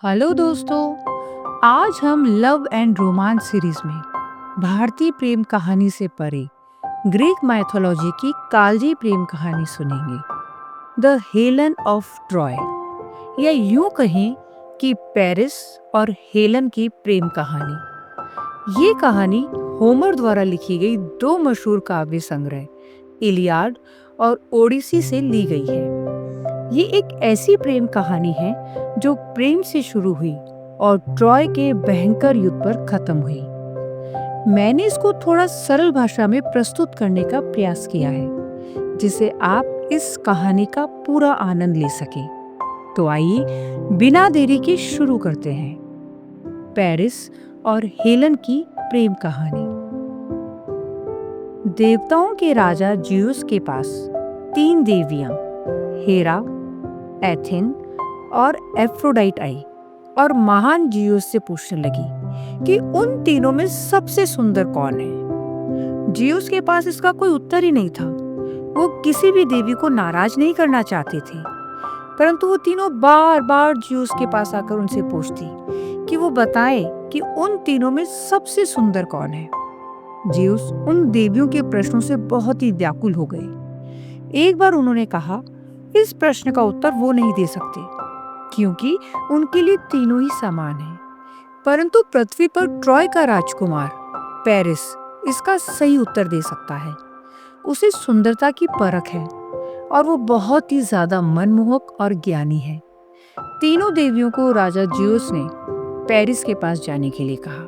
Hello दोस्तों। आज हम लव एंड रोमांस सीरीज में भारतीय प्रेम कहानी से परे ग्रीक माइथोलॉजी की कालजी प्रेम कहानी सुनेंगे, द हेलन ऑफ ट्रॉय, या यूं कहें कि पेरिस और हेलन की प्रेम कहानी। ये कहानी होमर द्वारा लिखी गई दो मशहूर काव्य संग्रह इलियाड और ओडिसी से ली गई है। ये एक ऐसी प्रेम कहानी है जो प्रेम से शुरू हुई और ट्रॉय के भयंकर युद्ध पर खत्म हुई। मैंने इसको थोड़ा सरल भाषा में प्रस्तुत करने का प्रयास किया है जिससे आप इस कहानी का पूरा आनंद ले सकें। तो आइए बिना देरी के शुरू करते हैं। पेरिस और हेलन की प्रेम कहानी। देवताओं के राजा जियुस के पास तीन देवियां हेरा, एथिन और एफ्रोडाइट आई और महान जियुस से पूछने लगी कि उन तीनों में सबसे सुंदर कौन है। जियुस के पास इसका कोई उत्तर ही नहीं था। वो किसी भी देवी को नाराज नहीं करना चाहते थे, परंतु वो तीनों बार बार जियुस के पास आकर उनसे पूछती कि वो बताए कि उन तीनों में सबसे सुंदर कौन है। जियुस उन देवियों के प्रश्नों से बहुत ही व्याकुल हो गए। एक बार उन्होंने कहा, इस प्रश्न का उत्तर वो नहीं दे सकते क्योंकि उनके लिए तीनों ही समान हैं। परंतु पृथ्वी पर ट्रॉय का राजकुमार पेरिस इसका सही उत्तर दे सकता है। उसे सुंदरता की परख है और वो बहुत ही ज्यादा मनमोहक और ज्ञानी है। तीनों देवियों को राजा जियुस ने पेरिस के पास जाने के लिए कहा।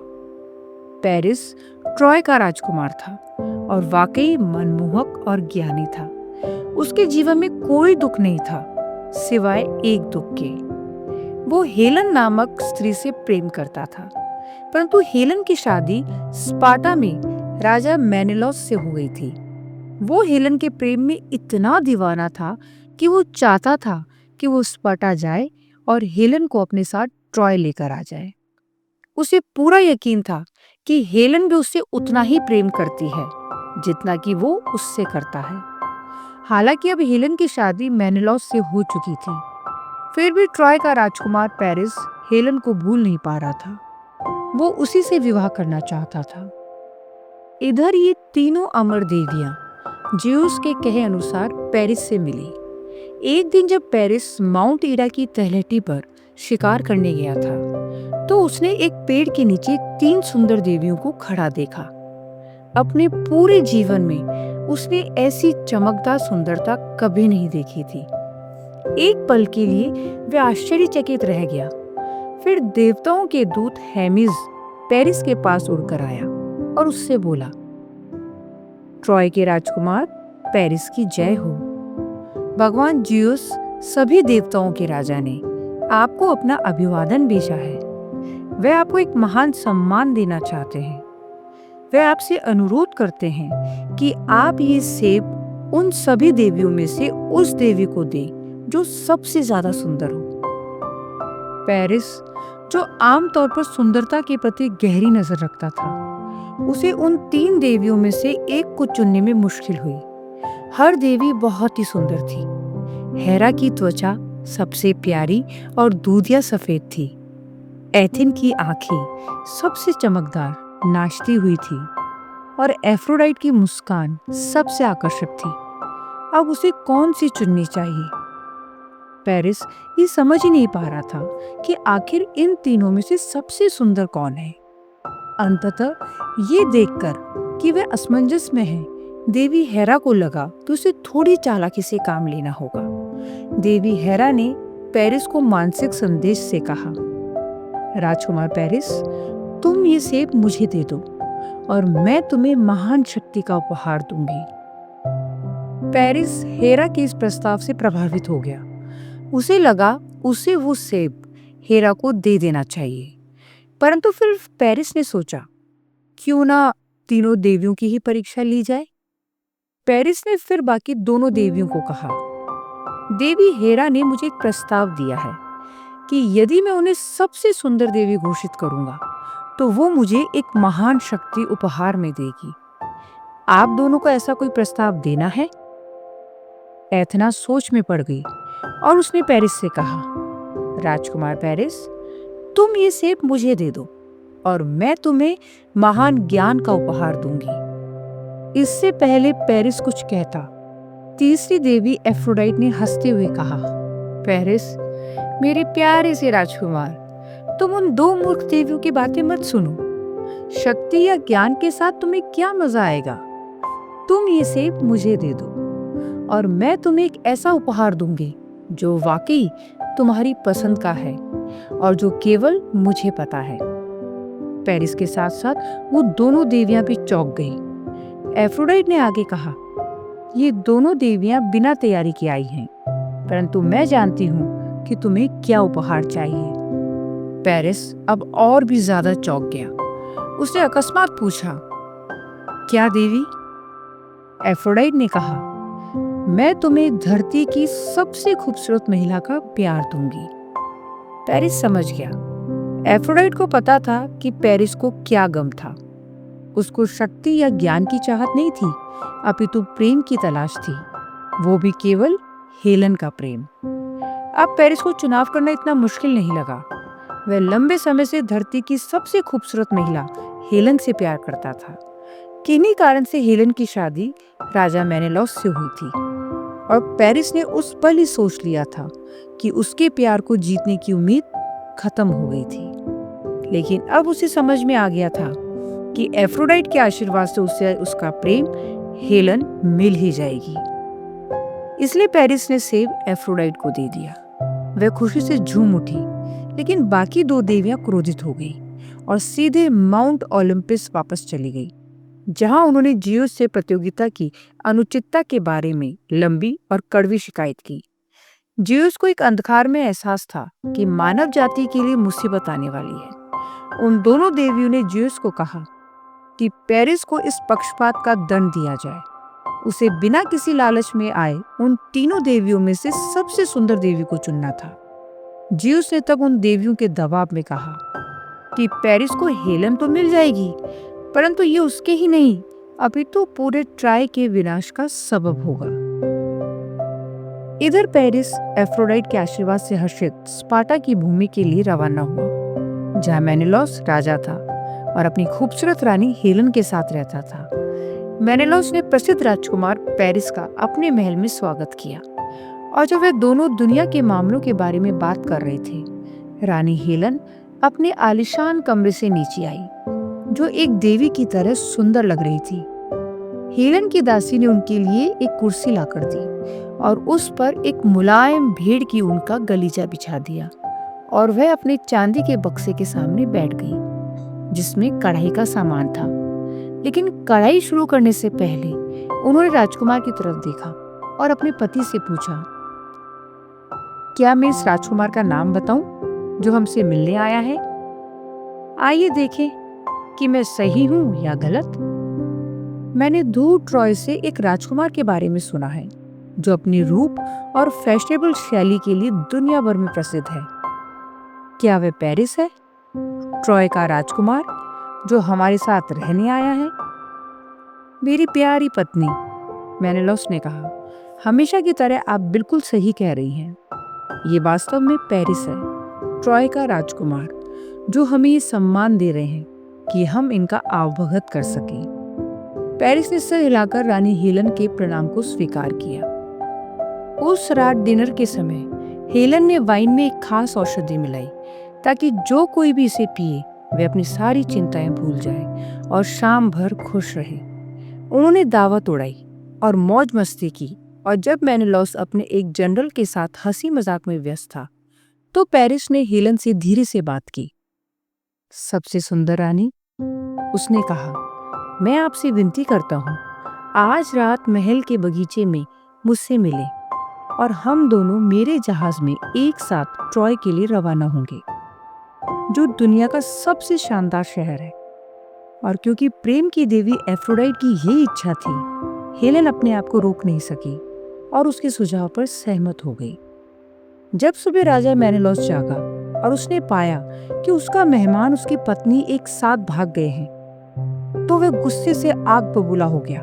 पेरिस ट्रॉय का राजकुमार था और वाकई मनमोहक और ज्ञानी था। उसके जीवन में कोई दुख नहीं था सिवाय एक दुख के। वो हेलन नामक स्त्री से प्रेम करता था, परंतु हेलन की शादी स्पार्टा में राजा मेनेलॉस से हो गई थी। वो हेलन के प्रेम में इतना दीवाना था कि वो चाहता था कि वो स्पार्टा जाए और हेलन को अपने साथ ट्रॉय लेकर आ जाए। उसे पूरा यकीन था कि हेलन भी उससे उतना ही प्रेम करती है जितना कि वो उससे करता है। हालांकि अब हेलन की शादी मेनेलॉस से हो चुकी थी, फिर भी ट्रॉय का राजकुमार पेरिस हेलन को भूल नहीं पा रहा था। वो उसी से विवाह करना चाहता था। इधर ये तीनों अमर देवियां जियुस के कहे अनुसार पेरिस से मिली। एक दिन जब पेरिस माउंट ईरा की तलहटी पर शिकार करने गया था तो उसने एक पेड़ के नीचे तीन सुंदर देवियों को खड़ा देखा। अपने पूरे जीवन में उसने ऐसी चमकदार सुंदरता कभी नहीं देखी थी। एक पल के लिए वह आश्चर्यचकित रह गया। फिर देवताओं के दूत हेमिस पेरिस के पास उड़कर आया और उससे बोला, ट्रॉय के राजकुमार पेरिस की जय हो। भगवान जियुस सभी देवताओं के राजा ने आपको अपना अभिवादन भेजा है। वे आपको एक महान सम्मान देना चाहते हैं। वे आपसे अनुरोध करते हैं कि आप ये सेब उन सभी देवियों में से उस देवी को दें जो सबसे ज्यादा सुंदर हो। पेरिस, जो आमतौर पर सुंदरता के प्रति गहरी नजर रखता था, उसे उन तीन देवियों में से एक को चुनने में मुश्किल हुई। हर देवी बहुत ही सुंदर थी। हेरा की त्वचा सबसे प्यारी और दूधिया सफेद थी। एथिन की आंखें सबसे चमकदार नाचती हुई थी और एफ्रोडाइट की मुस्कान सबसे आकर्षक थी। अब उसे कौन सी चुननी चाहिए? पेरिस ये समझ ही नहीं पा रहा था कि आखिर इन तीनों में से सबसे सुंदर कौन है। अंततः ये देखकर कि वह असमंजस में है, देवी हेरा को लगा कि उसे थोड़ी चालाकी से काम लेना होगा। देवी हेरा ने पेरिस को मानसिक संदेश से कहा, राजकुमार पेरिस, तुम ये सेब मुझे दे दो और मैं तुम्हें महान शक्ति का उपहार दूंगी। पेरिस हेरा के इस प्रस्ताव से प्रभावित हो गया। उसे लगा उसे वो सेब हेरा को दे देना चाहिए। परंतु फिर पेरिस ने सोचा, क्यों ना तीनों देवियों की ही परीक्षा ली जाए। पेरिस ने फिर बाकी दोनों देवियों को कहा, देवी हेरा ने मुझे एक प्रस्ताव दिया है कि यदि मैं उन्हें सबसे सुंदर देवी घोषित करूंगा तो वो मुझे एक महान शक्ति उपहार में देगी। आप दोनों को ऐसा कोई प्रस्ताव देना है? एथना सोच में पड़ गई और उसने पेरिस से कहा, राजकुमार पेरिस, तुम ये सेब मुझे दे दो और मैं तुम्हें महान ज्ञान का उपहार दूंगी। इससे पहले पेरिस कुछ कहता, तीसरी देवी एफ्रोडाइट ने हंसते हुए कहा, पेरिस, मेरे प्यारे से राजकुमार, तुम उन दो मूर्ख देवियों की बातें मत सुनो। शक्ति या ज्ञान के साथ तुम्हें क्या मजा आएगा? तुम ये सेब मुझे दे दो और मैं तुम्हें एक ऐसा उपहार दूंगी जो वाकई तुम्हारी पसंद का है और जो केवल मुझे पता है। पेरिस के साथ साथ वो दोनों देवियां भी चौंक गईं। एफ्रोडाइट ने आगे कहा, ये दोनों देवियां बिना तैयारी के आई हैं, परंतु मैं जानती हूँ कि तुम्हें क्या उपहार चाहिए। पेरिस अब और भी ज्यादा चौंक गया। उसने अकस्मात पूछा, क्या देवी? एफ्रोडाइट ने कहा, मैं तुम्हें धरती की सबसे खूबसूरत महिला का प्यार दूंगी। पेरिस समझ गया। एफ्रोडाइट को पता था कि पेरिस को क्या गम था। उसको शक्ति या ज्ञान की चाहत नहीं थी, अपितु प्रेम की तलाश थी, वो भी केवल हेलन का प्रेम। अब पेरिस को चुनाव करना इतना मुश्किल नहीं लगा। वह लंबे समय से धरती की सबसे खूबसूरत महिला हेलन से प्यार करता था। किन्हीं कारण से हेलन की शादी राजा मेनेलॉस से हुई थी और पेरिस ने उस पल ही सोच लिया था कि उसके प्यार को जीतने की उम्मीद खत्म हो गई थी। लेकिन अब उसे समझ में आ गया था कि एफ्रोडाइट के आशीर्वाद से उसे उसका प्रेम हेलन मिल ही जाएगी। इसलिए पेरिस ने सेब एफ्रोडाइट को दे दिया। वह खुशी से झूम उठी, लेकिन बाकी दो देवियां क्रोधित हो गई और सीधे माउंट ओलंपस वापस चली गई, जहां उन्होंने जियोस से प्रतियोगिता की अनुचितता के बारे में लंबी और कड़वी शिकायत की। जियोस को एक अंधकार में एहसास था कि मानव जाति के लिए मुसीबत आने वाली है। उन दोनों देवियों ने जियोस को कहा कि पेरिस को इस पक्षपात का दंड दिया जाए। उसे बिना किसी लालच में आए उन तीनों देवियों में से सबसे सुंदर देवी को चुनना था। जियोस ने तब उन देवियों के दबाव में कहा कि पेरिस को हेलन तो मिल जाएगी, परंतु ये उसके ही नहीं, अपितु पूरे ट्राय के विनाश का सबब होगा। इधर पेरिस एफ्रोडाइट के आशीर्वाद से हर्षित स्पार्टा की भूमि के लिए रवाना हुआ, जहां मेनेलॉस राजा था और अपनी खूबसूरत रानी हेलन के साथ रहता था। मेनेलॉस ने प्रसिद्ध राजकुमार पेरिस का अपने महल में स्वागत किया और जब वे दोनों दुनिया के मामलों के बारे में बात कर रहे थे, रानी हेलन अपने आलीशान कमरे से नीचे आई, जो एक देवी की तरह सुंदर लग रही थी। हेलन की दासी ने उनके लिए एक कुर्सी लाकर दी और उस पर एक मुलायम भेड़ की ऊन का गलीचा बिछा दिया और वह अपने चांदी के बक्से के सामने बैठ गई, जिसमें कढ़ाई का सामान था। लेकिन कढ़ाई शुरू करने से पहले उन्होंने राजकुमार की तरफ देखा और अपने पति से पूछा, क्या मैं इस राजकुमार का नाम बताऊं जो हमसे मिलने आया है? आइए देखें कि मैं सही हूं या गलत। मैंने दूर ट्रॉय से एक राजकुमार के बारे में सुना है जो अपने रूप और फैशनेबल शैली के लिए दुनिया भर में प्रसिद्ध है। क्या वह पेरिस है, ट्रॉय का राजकुमार जो हमारे साथ रहने आया है? मेरी प्यारी पत्नी, मेनेलॉस ने कहा, हमेशा की तरह आप बिल्कुल सही कह रही हैं। ये वास्तव में पेरिस है, ट्रॉय का राजकुमार, जो हमें ये सम्मान दे रहे हैं कि हम इनका आवभगत कर सकें। पेरिस ने सिर हिलाकर रानी हेलन के प्रणाम को स्वीकार किया। उस रात डिनर के समय हेलन ने वाइन में एक खास औषधि मिलाई ताकि जो कोई भी इसे पिए वे अपनी सारी चिंताएं भूल जाए और शाम भर खुश रहे। उन्होंने दावत उड़ाई और मौज मस्ती की, और जब मेनेलॉस अपने एक जनरल के साथ हंसी मजाक में व्यस्त था तो पेरिस ने हेलन से धीरे से बात की। सबसे सुंदर रानी, उसने कहा, मैं आपसे विनती करता हूँ, आज रात महल के बगीचे में मुझसे मिले और हम दोनों मेरे जहाज में एक साथ ट्रॉय के लिए रवाना होंगे, जो दुनिया का सबसे शानदार शहर है। और क्योंकि प्रेम की देवी एफ्रोडाइट की यही इच्छा थी, हेलन अपने आप को रोक नहीं सकी और उसके सुझाव पर सहमत हो गई। जब सुबह राजा मेनेलॉस जागा और उसने पाया कि उसका मेहमान उसकी पत्नी एक साथ भाग गए हैं, तो वह गुस्से से आग बबूला हो गया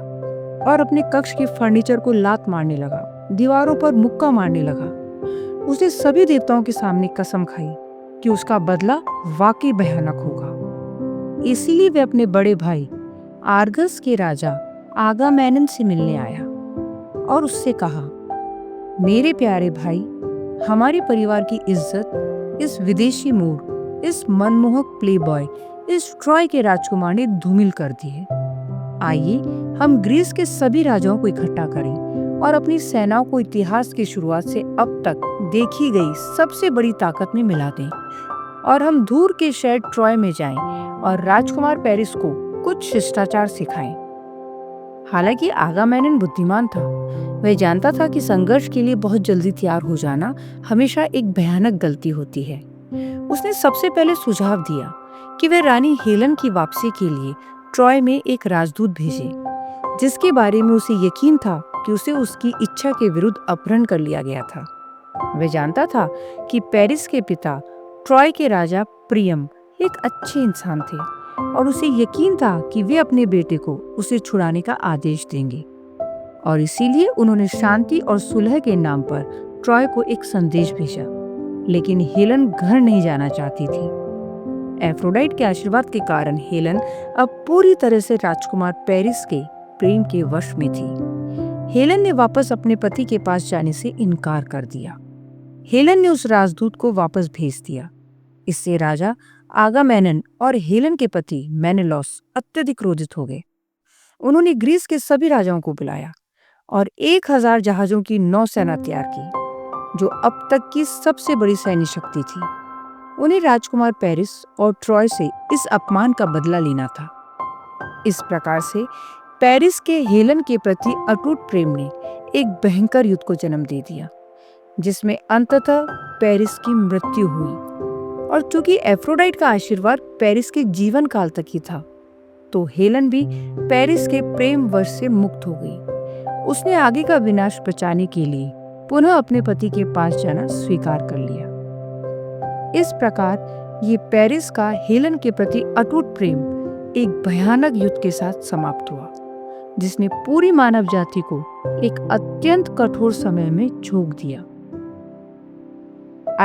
और अपने कक्ष के फर्नीचर को लात मारने लगा, दीवारों पर मुक्का मारने लगा। उसने सभी देवताओं के सामने कसम खाई कि उसका बदला वाकई भयानक होगा। इसीलिए वे अपने बड़े भाई आर्गस के राजा आगामेमनन से मिलने आया और उससे कहा, मेरे प्यारे भाई, हमारे परिवार की इज्जत इस विदेशी मूड, इस मनमोहक प्लेबॉय, इस ट्रॉय के राजकुमार ने धूमिल कर दी है। आइए हम ग्रीस के सभी राजाओं को इकट्ठा करें और अपनी सेनाओं को इतिहास की शुरुआत से अब तक देखी गई सबसे बड़ी ताकत में मिला दें और हम दूर के शहर ट्रॉय में जाएं और राजकुमार पेरिस को कुछ शिष्टाचार सिखाएं। हालांकि आगामेमनन बुद्धिमान था। वह जानता था कि संघर्ष के लिए बहुत जल्दी तैयार हो जाना हमेशा एक भयानक गलती होती है। उसने सबसे पहले सुझाव दिया कि वह रानी हेलन की वापसी के लिए ट्रॉय में एक राजदूत भेजे, जिसके बारे में उसे यकीन था कि उसे उसकी इच्छा के विरुद्ध अपहरण कर लिया गया था। वह जानता था कि पेरिस के पिता ट्रॉय के राजा प्रियम एक अच्छे इंसान थे और उसे यकीन था कि वे अपने बेटे को उसे छुड़ाने का आदेश देंगे, और इसीलिए उन्होंने शांति और सुलह के नाम पर ट्रॉय को एक संदेश भेजा। लेकिन हेलन घर नहीं जाना चाहती थी। एफ्रोडाइट के आशीर्वाद के कारण हेलन अब पूरी तरह से राजकुमार पेरिस के प्रेम के वश में थी। हेलन ने वापस अपने पति के पास जाने से इनकार कर दिया। हेलन ने उस राजदूत को वापस भेज दिया। इससे राजा आगामेमनन और हेलन के पति मेनेलॉस अत्यधिक क्रोधित हो गए। उन्होंने ग्रीस के सभी राजाओं को बुलाया और 1000 जहाजों की नौसेना तैयार की, जो अब तक की सबसे बड़ी सैन्य शक्ति थी। उन्हें राजकुमार पेरिस और ट्रॉय से इस अपमान का बदला लेना था। इस प्रकार से पेरिस के हेलन के प्रति अटूट प्रेम ने एक भयंकर युद्ध को जन्म दे दिया, जिसमें अंततः पेरिस की मृत्यु हुई। और चूंकि एफ्रोडाइट का आशीर्वाद पेरिस के जीवन काल तक ही था, तो हेलन भी पेरिस के प्रेम वश से मुक्त हो गई। उसने आगे का विनाश बचाने के लिए पुनः अपने पति के पास जाना स्वीकार कर लिया। इस प्रकार ये पेरिस का हेलन के प्रति अटूट प्रेम एक भयानक युद्ध के साथ समाप्त हुआ, जिसने पूरी मानव जाति को एक अत्यंत कठोर समय में झोंक दिया।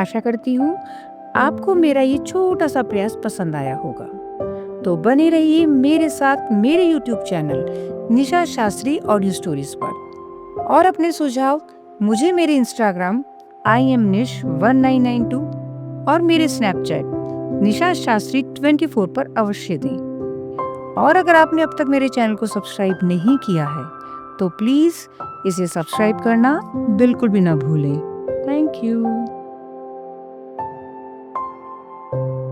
आशा करती हूँ आपको मेरा ये छोटा सा प्रयास पसंद आया होगा। तो बने रहिए मेरे साथ मेरे YouTube चैनल निशा शास्त्री ऑडियो स्टोरीज पर, और अपने सुझाव मुझे मेरे Instagram IamNish1992 और मेरे स्नैपचैट निशा शास्त्री 24 पर अवश्य दें। और अगर आपने अब तक मेरे चैनल को सब्सक्राइब नहीं किया है तो प्लीज इसे सब्सक्राइब करना बिल्कुल भी ना भूलें। Thank you.